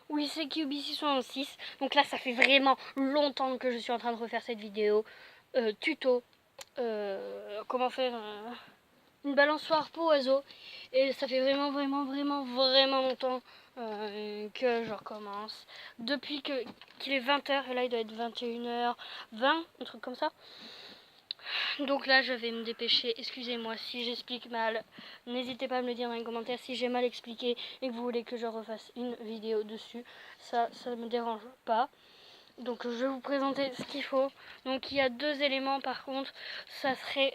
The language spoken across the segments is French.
Oui, c'est QB666. Donc là, ça fait vraiment longtemps que je suis en train de refaire cette vidéo. Tuto. Comment faire une balançoire pour oiseaux. Et ça fait vraiment longtemps que je recommence. Depuis qu'il est 20h, et là il doit être 21h20, un truc comme ça. Donc là je vais me dépêcher, excusez-moi si j'explique mal, n'hésitez pas à me le dire dans les commentaires si j'ai mal expliqué et que vous voulez que je refasse une vidéo dessus, ça ne me dérange pas. Donc je vais vous présenter ce qu'il faut. Donc il y a 2 éléments par contre, ça serait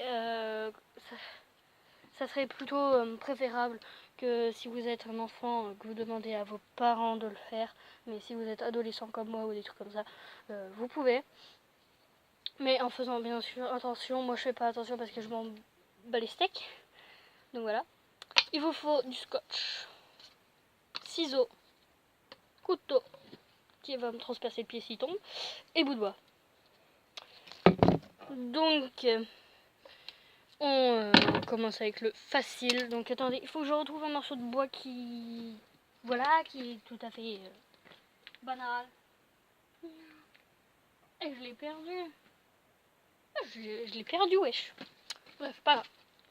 plutôt préférable que si vous êtes un enfant, que vous demandez à vos parents de le faire. Mais si vous êtes adolescent comme moi ou des trucs comme ça, vous pouvez. Mais en faisant bien sûr attention, moi je fais pas attention parce que je m'en bats les steaks. Donc voilà. Il vous faut du scotch, ciseaux, couteau qui va me transpercer le pied s'il tombe, et bout de bois. Donc on commence avec le facile. Donc attendez, il faut que je retrouve un morceau de bois qui... Voilà, qui est tout à fait banal. Et je l'ai perdu. Je l'ai perdu, wesh. Bref, pas grave.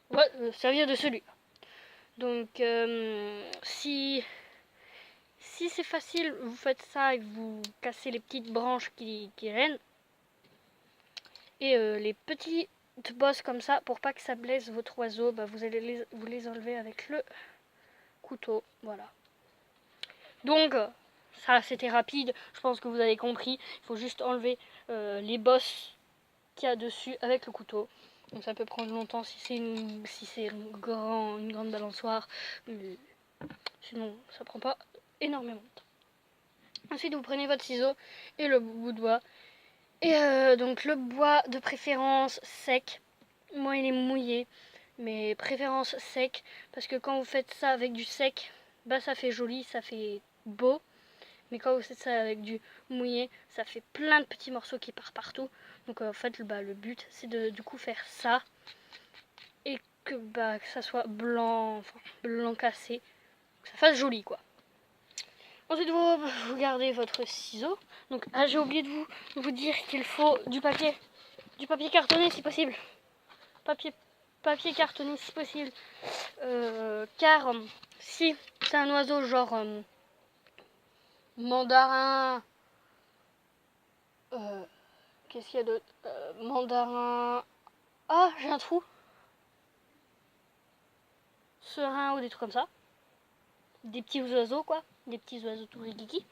On va servir de celui-là. Donc, si c'est facile, vous faites ça et vous cassez les petites branches qui gênent. Et les petites bosses comme ça, pour pas que ça blesse votre oiseau, bah, vous allez vous les enlever avec le couteau. Voilà. Donc, ça c'était rapide, je pense que vous avez compris. Il faut juste enlever les bosses qu'il y a dessus avec le couteau. Donc ça peut prendre longtemps si c'est une grande balançoire. Sinon, ça prend pas énormément de temps. Ensuite, vous prenez votre ciseau et le bout de bois. Et donc le bois de préférence sec. Moi, il est mouillé, mais préférence sec. Parce que quand vous faites ça avec du sec, bah ça fait joli, ça fait beau. Mais quand vous faites ça avec du mouillé, ça fait plein de petits morceaux qui partent partout. Donc en fait, le but, c'est de du coup faire ça. Et que ça soit blanc, enfin blanc cassé. Que ça fasse joli, quoi. Ensuite, vous gardez votre ciseau. Donc, j'ai oublié de vous dire qu'il faut du papier cartonné si possible. Papier cartonné si possible. Car si c'est un oiseau genre mandarin, qu'est-ce qu'il y a d'autre, mandarin, ah j'ai un trou, serein ou des trucs comme ça, des petits oiseaux quoi, des petits oiseaux tout rikiki.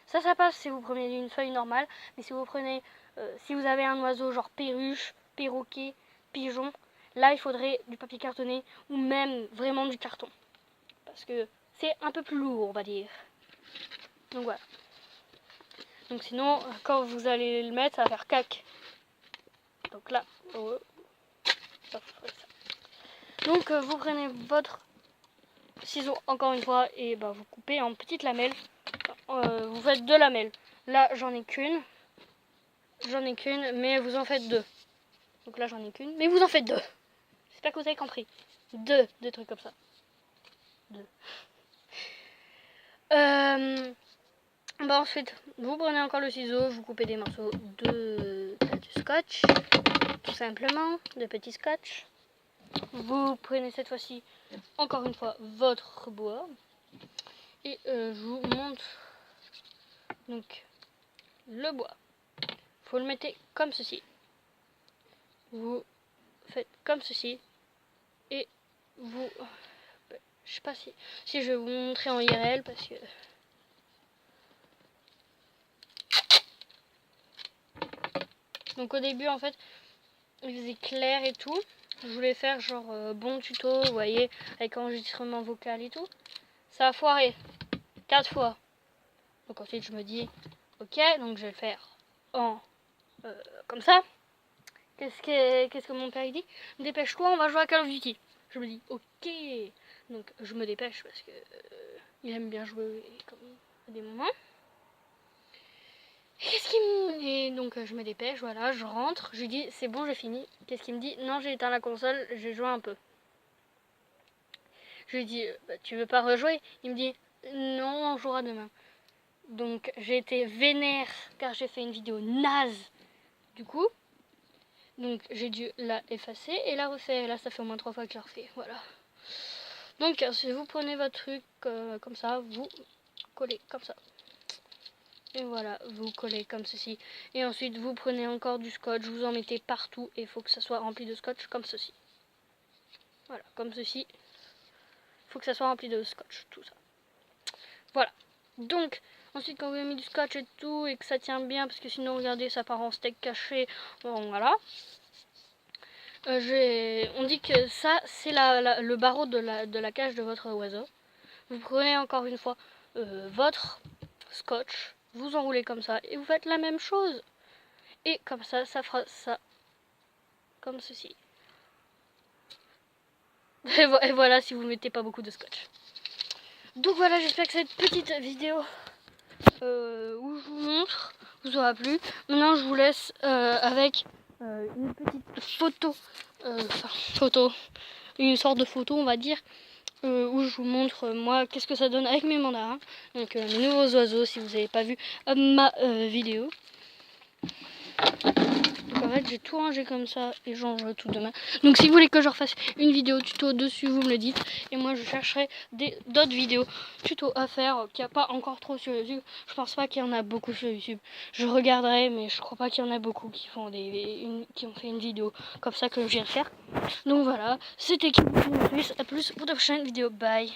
Ça passe si vous prenez une feuille normale, mais si vous prenez, si vous avez un oiseau genre perruche, perroquet, pigeon, là il faudrait du papier cartonné ou même vraiment du carton. Parce que c'est un peu plus lourd, on va dire. Donc voilà. Donc sinon, quand vous allez le mettre, ça va faire cac. Donc là, donc vous prenez votre ciseau encore une fois et vous coupez en petites lamelles. Vous faites 2 lamelles. Là, j'en ai qu'une, mais vous en faites 2. Donc là, j'en ai qu'une, mais vous en faites 2. J'espère que vous avez compris. 2 trucs comme ça. 2. Ensuite, vous prenez encore le ciseau, vous coupez des morceaux de scotch, tout simplement, de petits scotch. Vous prenez cette fois-ci, encore une fois, votre bois. Et je vous montre donc le bois. Vous le mettez comme ceci. Vous faites comme ceci. Et vous... Je sais pas si je vais vous montrer en IRL parce que... Donc au début, en fait, il faisait clair et tout. Je voulais faire genre bon tuto, vous voyez, avec enregistrement vocal et tout. Ça a foiré 4 fois. Donc ensuite je me dis, ok, donc je vais le faire en comme ça. Qu'est-ce que mon père il dit? Dépêche-toi, on va jouer à Call of Duty. Je me dis, ok. Donc je me dépêche parce que il aime bien jouer comme à des moments. Et donc je me dépêche, voilà, je rentre, je lui dis c'est bon, j'ai fini. Qu'est-ce qu'il me dit? Non, j'ai éteint la console, j'ai joué un peu. Je lui dis tu veux pas rejouer? Il me dit non, on jouera demain. Donc j'ai été vénère car j'ai fait une vidéo naze du coup. Donc j'ai dû la effacer et la refaire. Et là ça fait au moins 3 fois que je la refais. Voilà. Donc si vous prenez votre truc comme ça, vous collez comme ça. Et voilà, vous collez comme ceci. Et ensuite vous prenez encore du scotch, vous en mettez partout. Et il faut que ça soit rempli de scotch comme ceci. Voilà, comme ceci. Il faut que ça soit rempli de scotch, tout ça. Voilà. Donc, ensuite quand vous avez mis du scotch et tout, et que ça tient bien, parce que sinon, regardez, ça part en steak caché. Bon, voilà. On dit que ça, c'est le barreau de la cage de votre oiseau. Vous prenez encore une fois votre scotch, vous enroulez comme ça, et vous faites la même chose. Et comme ça, ça fera ça, comme ceci. Et voilà, si vous ne mettez pas beaucoup de scotch. Donc voilà, j'espère que cette petite vidéo où je vous montre vous aura plu. Maintenant, je vous laisse avec une petite photo, une sorte de photo, on va dire, où je vous montre moi qu'est-ce que ça donne avec mes mandarins. Donc mes nouveaux oiseaux, si vous n'avez pas vu ma vidéo. Donc en fait j'ai tout rangé comme ça et j'en range tout demain. Donc si vous voulez que je refasse une vidéo tuto dessus, vous me le dites. Et moi je chercherai d'autres vidéos tuto à faire qu'il n'y a pas encore trop sur YouTube. Je pense pas qu'il y en a beaucoup sur YouTube. Je regarderai mais je crois pas qu'il y en a beaucoup qui font qui ont fait une vidéo comme ça que je viens de faire. Donc voilà, c'était Kim. À plus pour de prochaines vidéos. Bye.